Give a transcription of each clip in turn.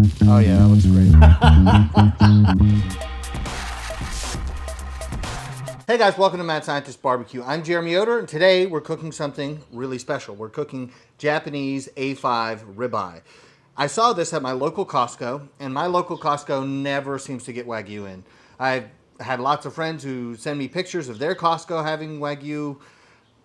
Oh yeah, that looks great. Hey guys, welcome to Mad Scientist Barbecue. I'm Jeremy Yoder, and today we're cooking something really special. We're cooking Japanese A5 ribeye. I saw this at my local Costco, and my local Costco never seems to get Wagyu in. I've had lots of friends who send me pictures of their Costco having Wagyu,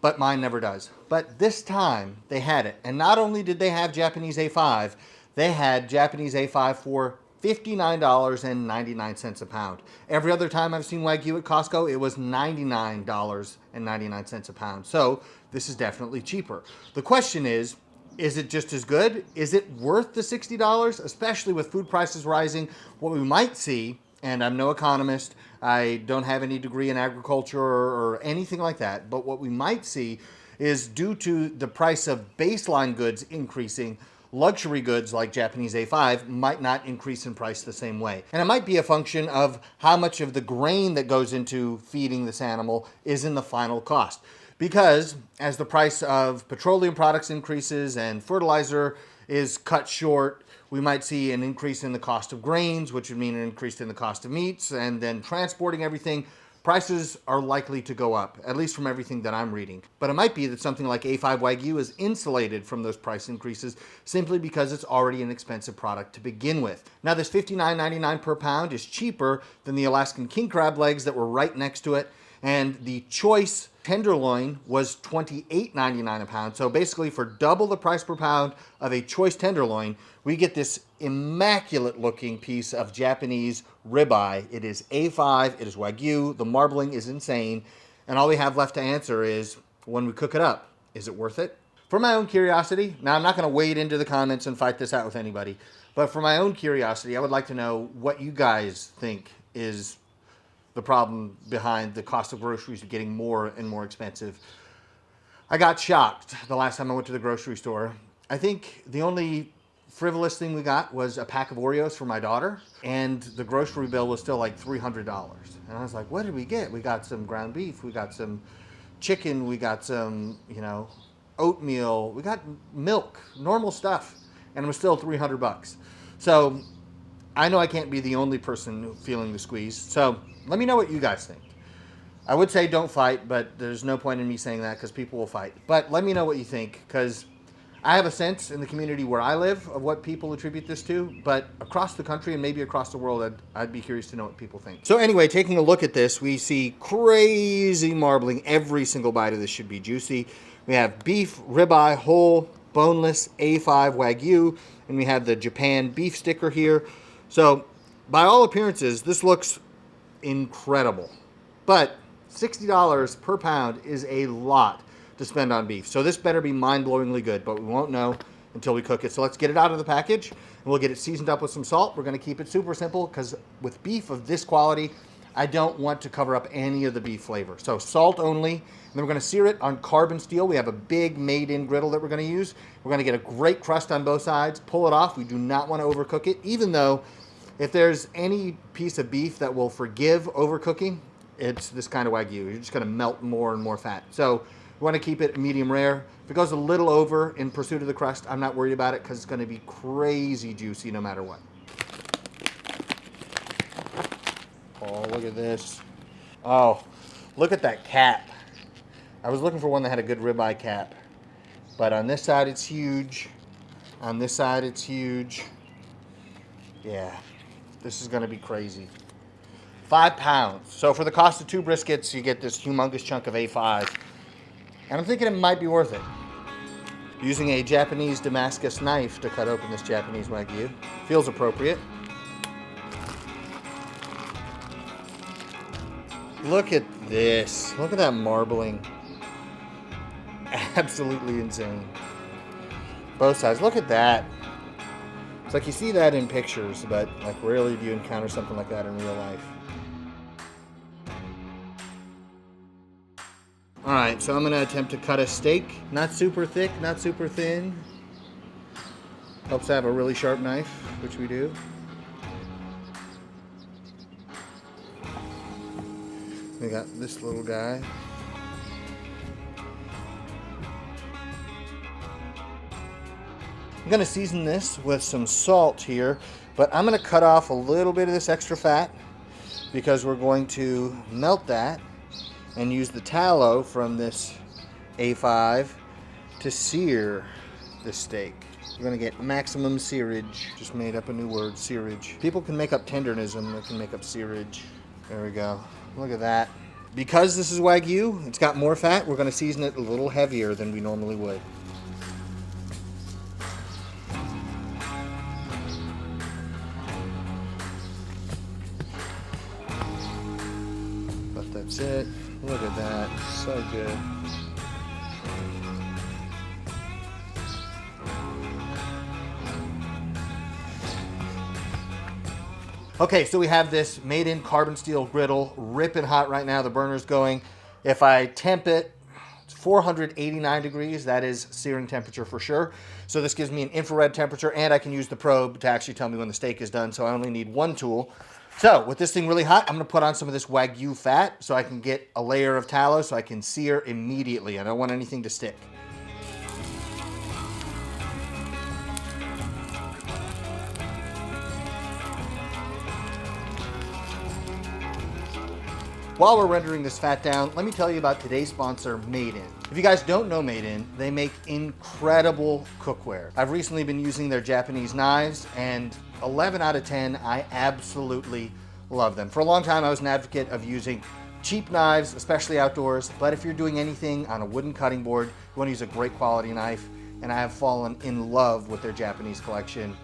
but mine never does. But this time they had it, and not only did they have Japanese A5, they had Japanese A5 for $59.99 a pound. Every other time I've seen Wagyu at Costco, it was $99.99 a pound. So this is definitely cheaper. The question is it just as good? Is it worth the $60? Especially with food prices rising, what we might see, and I'm no economist, I don't have any degree in agriculture or anything like that, but what we might see is due to the price of baseline goods increasing, luxury goods like Japanese A5 might not increase in price the same way. And it might be a function of how much of the grain that goes into feeding this animal is in the final cost. Because as the price of petroleum products increases and fertilizer is cut short, we might see an increase in the cost of grains, which would mean an increase in the cost of meats, and then transporting everything. Prices are likely to go up, at least from everything that I'm reading. But it might be that something like A5 Wagyu is insulated from those price increases simply because it's already an expensive product to begin with. Now, this $59.99 per pound is cheaper than the Alaskan king crab legs that were right next to it, and the choice tenderloin was $28.99 a pound. So basically, for double the price per pound of a choice tenderloin, we get this immaculate looking piece of Japanese ribeye. It is A5, it is Wagyu, the marbling is insane, and all we have left to answer is, when we cook it up, is it worth it? For my own curiosity, now I'm not going to wade into the comments and fight this out with anybody, but for my own curiosity, I would like to know what you guys think is the problem behind the cost of groceries getting more and more expensive. I got shocked the last time I went to the grocery store. I think the only frivolous thing we got was a pack of Oreos for my daughter, and the grocery bill was still like $300. And I was like, what did we get? We got some ground beef, we got some chicken, we got some, oatmeal, we got milk, normal stuff, and it was still $300. So I know I can't be the only person feeling the squeeze. So let me know what you guys think. I would say don't fight, but there's no point in me saying that because people will fight. But let me know what you think, because I have a sense in the community where I live of what people attribute this to, but across the country and maybe across the world, I'd be curious to know what people think. So anyway, taking a look at this, we see crazy marbling. Every single bite of this should be juicy. We have beef, ribeye, whole, boneless, A5 Wagyu, and we have the Japan beef sticker here. So by all appearances, this looks incredible. But $60 per pound is a lot to spend on beef. So this better be mind-blowingly good, but we won't know until we cook it. So let's get it out of the package, and we'll get it seasoned up with some salt. We're going to keep it super simple because with beef of this quality, I don't want to cover up any of the beef flavor. So salt only, and then we're going to sear it on carbon steel. We have a big made-in griddle that we're going to use. We're going to get a great crust on both sides, pull it off. We do not want to overcook it, even though if there's any piece of beef that will forgive overcooking, it's this kind of Wagyu. You're just going to melt more and more fat. So we want to keep it medium rare. If it goes a little over in pursuit of the crust, I'm not worried about it because it's going to be crazy juicy no matter what. Oh, look at this. Oh, look at that cap. I was looking for one that had a good ribeye cap. But on this side, it's huge. On this side, it's huge. Yeah, this is going to be crazy. 5 pounds. So for the cost of 2 briskets, you get this humongous chunk of A5. And I'm thinking it might be worth it. Using a Japanese Damascus knife to cut open this Japanese Wagyu. Feels appropriate. Look at this. Look at that marbling. Absolutely insane. Both sides. Look at that. It's like you see that in pictures, but like rarely do you encounter something like that in real life. All right, so I'm gonna attempt to cut a steak. Not super thick, not super thin. Helps to have a really sharp knife, which we do. We got this little guy. I'm gonna season this with some salt here, but I'm gonna cut off a little bit of this extra fat because we're going to melt that and use the tallow from this A5 to sear the steak. We're gonna get maximum searage. Just made up a new word, searage. People can make up tenderism, they can make up searage. There we go. Look at that. Because this is Wagyu, it's got more fat, we're gonna season it a little heavier than we normally would. But that's it. Look at that, so good. Okay, so we have this made-in carbon steel griddle, ripping hot right now. The burner's going. If I temp it, it's 489 degrees. That is searing temperature for sure. So this gives me an infrared temperature, and I can use the probe to actually tell me when the steak is done, so I only need one tool. So with this thing really hot, I'm gonna put on some of this Wagyu fat so I can get a layer of tallow so I can sear immediately. I don't want anything to stick. While we're rendering this fat down, let me tell you about today's sponsor, Made In. If you guys don't know Made In, they make incredible cookware. I've recently been using their Japanese knives, and 11 out of 10, I absolutely love them. For a long time, I was an advocate of using cheap knives, especially outdoors, but if you're doing anything on a wooden cutting board, you want to use a great quality knife, and I have fallen in love with their Japanese collection.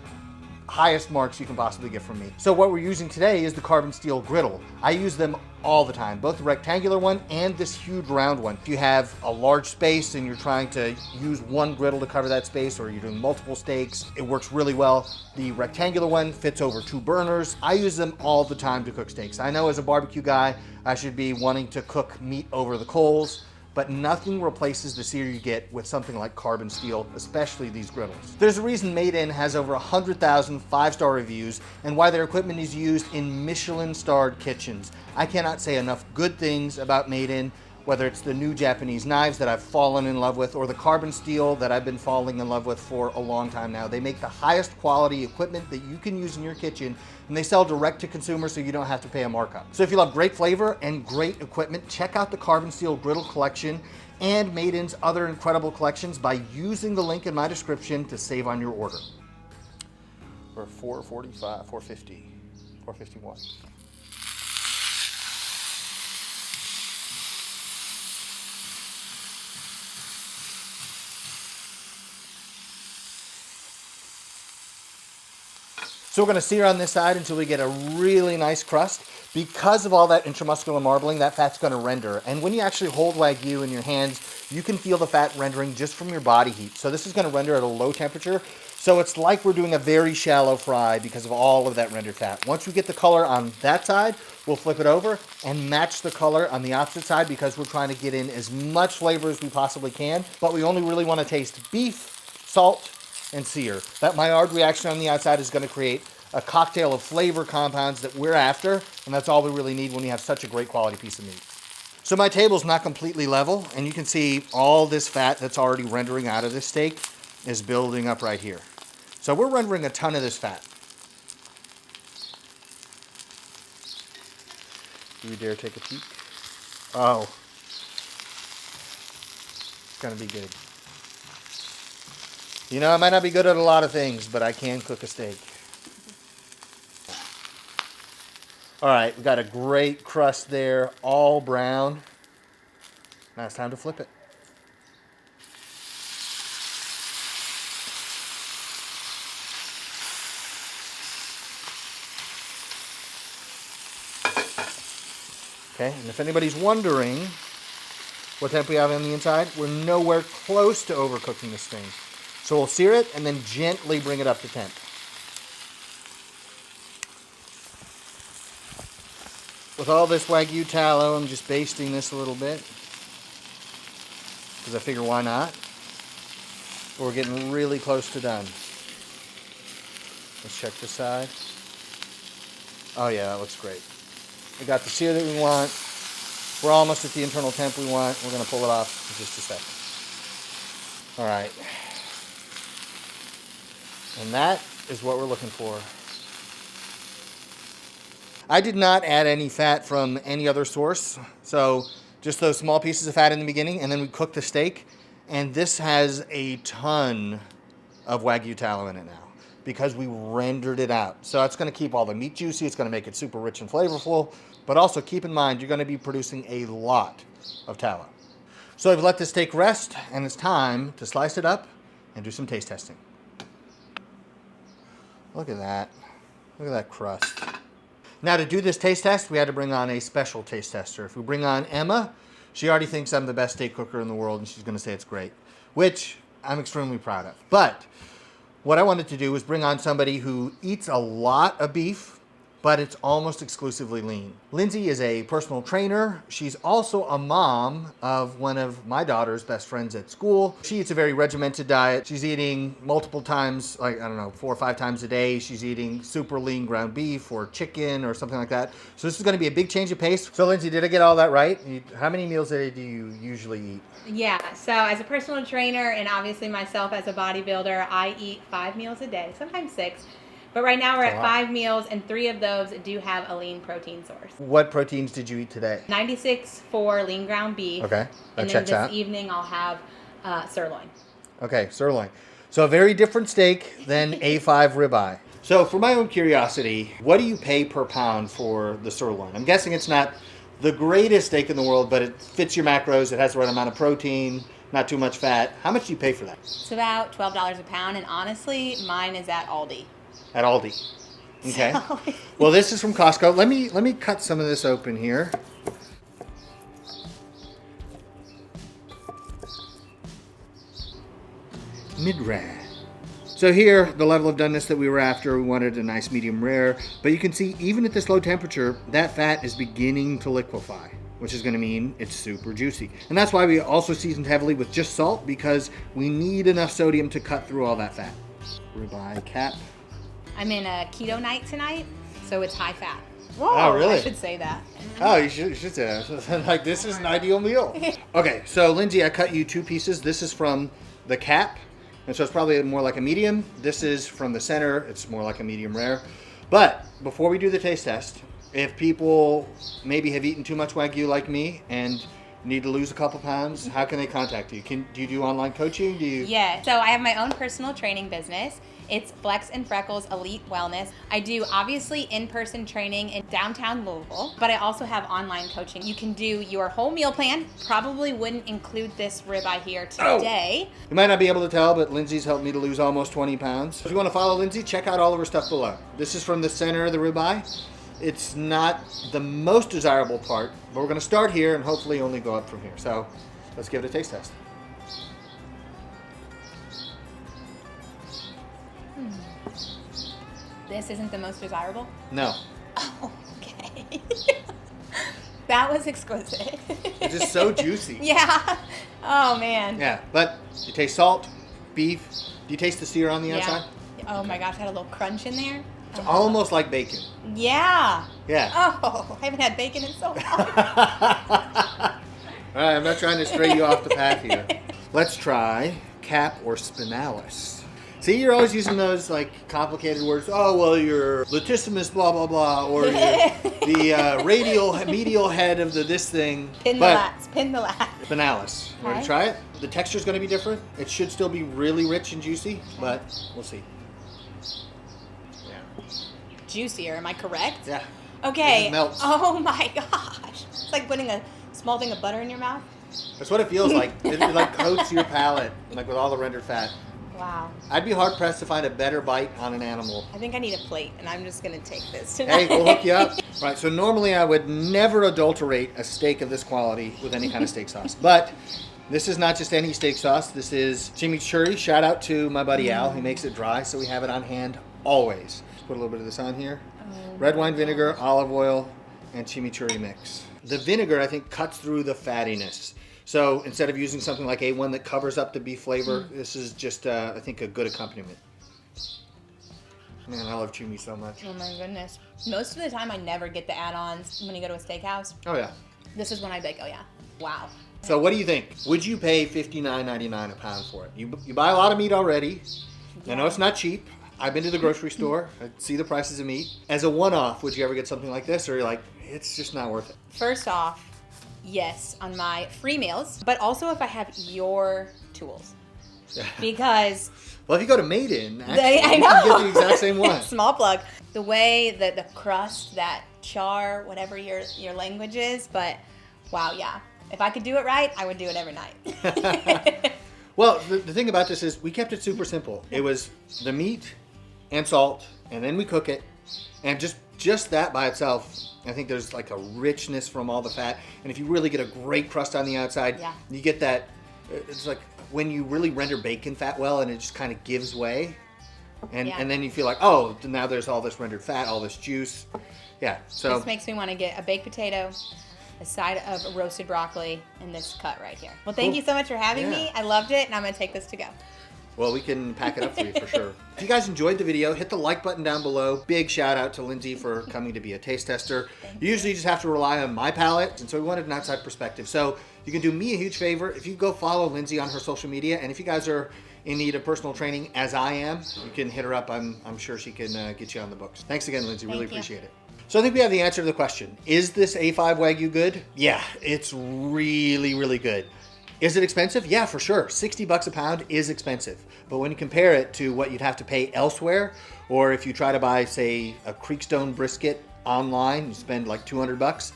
Highest marks you can possibly get from me. So what we're using today is the carbon steel griddle. I use them all the time, both the rectangular one and this huge round one. If you have a large space and you're trying to use one griddle to cover that space, or you're doing multiple steaks, it works really well. The rectangular one fits over 2 burners. I use them all the time to cook steaks. I know as a barbecue guy, I should be wanting to cook meat over the coals, but nothing replaces the sear you get with something like carbon steel, especially these griddles. There's a reason Made In has over 100,000 5-star reviews and why their equipment is used in Michelin-starred kitchens. I cannot say enough good things about Made In, whether it's the new Japanese knives that I've fallen in love with or the carbon steel that I've been falling in love with for a long time now. They make the highest quality equipment that you can use in your kitchen, and they sell direct to consumers so you don't have to pay a markup. So if you love great flavor and great equipment, check out the carbon steel griddle collection and Made In's other incredible collections by using the link in my description to save on your order. For $445, $450, $451. So we're gonna sear on this side until we get a really nice crust. Because of all that intramuscular marbling, that fat's gonna render. And when you actually hold Wagyu in your hands, you can feel the fat rendering just from your body heat. So this is gonna render at a low temperature. So it's like we're doing a very shallow fry because of all of that rendered fat. Once we get the color on that side, we'll flip it over and match the color on the opposite side because we're trying to get in as much flavor as we possibly can, but we only really wanna taste beef, salt, and sear. That Maillard reaction on the outside is going to create a cocktail of flavor compounds that we're after, and that's all we really need when you have such a great quality piece of meat. So my table's not completely level, and you can see all this fat that's already rendering out of this steak is building up right here. So we're rendering a ton of this fat. Do you dare take a peek? Oh, it's going to be good. You know, I might not be good at a lot of things, but I can cook a steak. All right, we've got a great crust there, all brown. Now it's time to flip it. Okay, and if anybody's wondering what temp we have on the inside, we're nowhere close to overcooking this thing. So we'll sear it and then gently bring it up to temp. With all this Wagyu tallow, I'm just basting this a little bit because I figure why not? But we're getting really close to done. Let's check this side. Oh yeah, that looks great. We got the sear that we want. We're almost at the internal temp we want. We're going to pull it off in just a second. All right. And that is what we're looking for. I did not add any fat from any other source. So just those small pieces of fat in the beginning, and then we cook the steak. And this has a ton of Wagyu tallow in it now because we rendered it out. So it's going to keep all the meat juicy. It's going to make it super rich and flavorful. But also keep in mind, you're going to be producing a lot of tallow. So I've let this steak rest, and it's time to slice it up and do some taste testing. Look at that. Look at that crust. Now to do this taste test, we had to bring on a special taste tester. If we bring on Emma, she already thinks I'm the best steak cooker in the world, and she's going to say it's great, which I'm extremely proud of. But what I wanted to do was bring on somebody who eats a lot of beef, but it's almost exclusively lean. Lindsay is a personal trainer. She's also a mom of one of my daughter's best friends at school. She eats a very regimented diet. She's eating multiple times, like, I don't know, 4 or 5 times a day. She's eating super lean ground beef or chicken or something like that. So this is gonna be a big change of pace. So Lindsay, did I get all that right? How many meals a day do you usually eat? Yeah, so as a personal trainer and obviously myself as a bodybuilder, I eat 5 meals a day, sometimes 6. But right now we're at 5 meals, and 3 of those do have a lean protein source. What proteins did you eat today? 96 for lean ground beef. Okay, that and checks then out. this evening I'll have sirloin. Okay, sirloin. So a very different steak than A5 Ribeye. So for my own curiosity, what do you pay per pound for the sirloin? I'm guessing it's not the greatest steak in the world, but it fits your macros. It has the right amount of protein, not too much fat. How much do you pay for that? It's about $12 a pound, and honestly, mine is at Aldi. At Aldi. Okay. Well, this is from Costco. Let me cut some of this open here. Mid-rare. So here, the level of doneness that we were after, we wanted a nice medium rare. But you can see, even at this low temperature, that fat is beginning to liquefy, which is going to mean it's super juicy. And that's why we also seasoned heavily with just salt, because we need enough sodium to cut through all that fat. Ribeye cap. I'm in a keto night tonight, so it's high fat. Whoa, oh, really? I should say that. Oh, you should say that. Like, this is an ideal meal. Okay, so Lindsay, I cut you 2 pieces. This is from the cap, and so it's probably more like a medium. This is from the center. It's more like a medium rare. But before we do the taste test, if people maybe have eaten too much Wagyu like me and need to lose a couple pounds, how can they contact you? Do you do online coaching? Yeah, so I have my own personal training business. It's Flex and Freckles Elite Wellness. I do obviously in-person training in downtown Louisville, but I also have online coaching. You can do your whole meal plan. Probably wouldn't include this ribeye here today. Oh. You might not be able to tell, but Lindsay's helped me to lose almost 20 pounds. If you want to follow Lindsay, check out all of her stuff below. This is from the center of the ribeye. It's not the most desirable part, but we're going to start here and hopefully only go up from here. So let's give it a taste test. This isn't the most desirable? No. Oh, okay. That was exquisite. It's just so juicy. Yeah. Oh, man. Yeah, but you taste salt, beef. Do you taste the sear on the outside? Oh, my gosh, had a little crunch in there. It's almost like bacon. Yeah. Yeah. Oh, I haven't had bacon in so long. All right, I'm not trying to stray you off the path here. Let's try cap or spinalis. See, you're always using those like complicated words. Oh, well, your latissimus, blah, blah, blah, or the radial, medial head of the this thing. Pin the lats, pin the lats. Spinalis. You want to try it? The texture's going to be different. It should still be really rich and juicy, but we'll see. Yeah. Juicier, am I correct? Yeah. Okay. It melts. Oh my gosh. It's like putting a small thing of butter in your mouth. That's what it feels like. It like coats your palate, like with all the rendered fat. Wow. I'd be hard pressed to find a better bite on an animal. I think I need a plate, and I'm just going to take this tonight. Hey, we'll hook you up. Right, so normally I would never adulterate a steak of this quality with any kind of steak sauce. But this is not just any steak sauce. This is chimichurri. Shout out to my buddy Al. He makes it dry, so we have it on hand always. Let's put a little bit of this on here. Red wine vinegar, olive oil, and chimichurri mix. The vinegar, I think, cuts through the fattiness. So instead of using something like A1 that covers up the beef flavor, this is just, I think, a good accompaniment. Man, I love chimi so much. Oh my goodness. Most of the time I never get the add-ons when you go to a steakhouse. Oh, yeah. This is when I bake, oh yeah. Wow. So what do you think? Would you pay $59.99 a pound for it? You buy a lot of meat already. I know it's not cheap. I've been to the grocery store. I see the prices of meat. As a one-off, would you ever get something like this, or you're like, it's just not worth it? First off, yes, on my free meals, but also if I have your tools. Because well, if you go to Made In, actually, I you know. can get the exact same one. Small plug. The way that the crust, that char, whatever your language is, but wow, yeah. If I could do it right, I would do it every night. Well, the thing about this is we kept it super simple. It was the meat and salt, and then we cook it, and just that by itself, I think there's like a richness from all the fat. And if you really get a great crust on the outside, Yeah. you get that. It's like when you really render bacon fat well, and it just kind of gives way, and Yeah. and then you feel like, oh, now there's all this rendered fat, all this juice. Yeah. So This makes me want to get a baked potato, a side of roasted broccoli, and this cut right here. Well, thank Cool. you so much for having me. Yeah. I loved it, and I'm going to take this to go. well, we can pack it up for you for sure. If you guys enjoyed the video, hit the like button down below. Big shout out to Lindsay for coming to be a taste tester. You usually just have to rely on my palate, and so we wanted an outside perspective. So you can do me a huge favor if you go follow Lindsay on her social media, and if you guys are in need of personal training as I am, you can hit her up. I'm sure she can get you on the books. Thanks again, Lindsay. Really Thank you. appreciate it. So I think we have the answer to the question. Is this A5 Wagyu good? Yeah, it's really, really good. Is it expensive? Yeah, for sure. 60 bucks a pound is expensive. But when you compare it to what you'd have to pay elsewhere, or if you try to buy, say, a Creekstone brisket online, you spend like 200 bucks,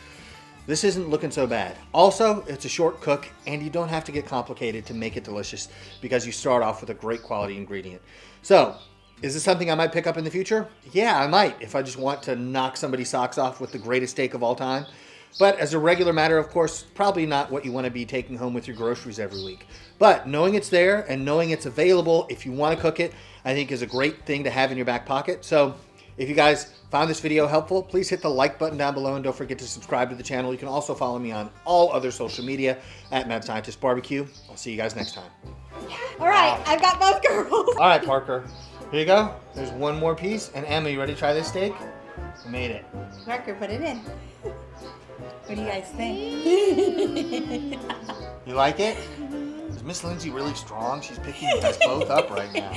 this isn't looking so bad. Also, it's a short cook, and you don't have to get complicated to make it delicious because you start off with a great quality ingredient. So, is this something I might pick up in the future? Yeah, I might, if I just want to knock somebody's socks off with the greatest steak of all time. But as a regular matter, of course, probably not what you want to be taking home with your groceries every week. But knowing it's there and knowing it's available if you want to cook it, I think is a great thing to have in your back pocket. So if you guys found this video helpful, please hit the like button down below and don't forget to subscribe to the channel. You can also follow me on all other social media at Mad Scientist Barbecue. I'll see you guys next time. All right, I've got both girls. All right, Parker. Here you go. There's one more piece. And Emma, you ready to try this steak? I made it. Parker, put it in. What do you guys think? You like it? Is Miss Lindsay really strong? She's picking you guys both up right now.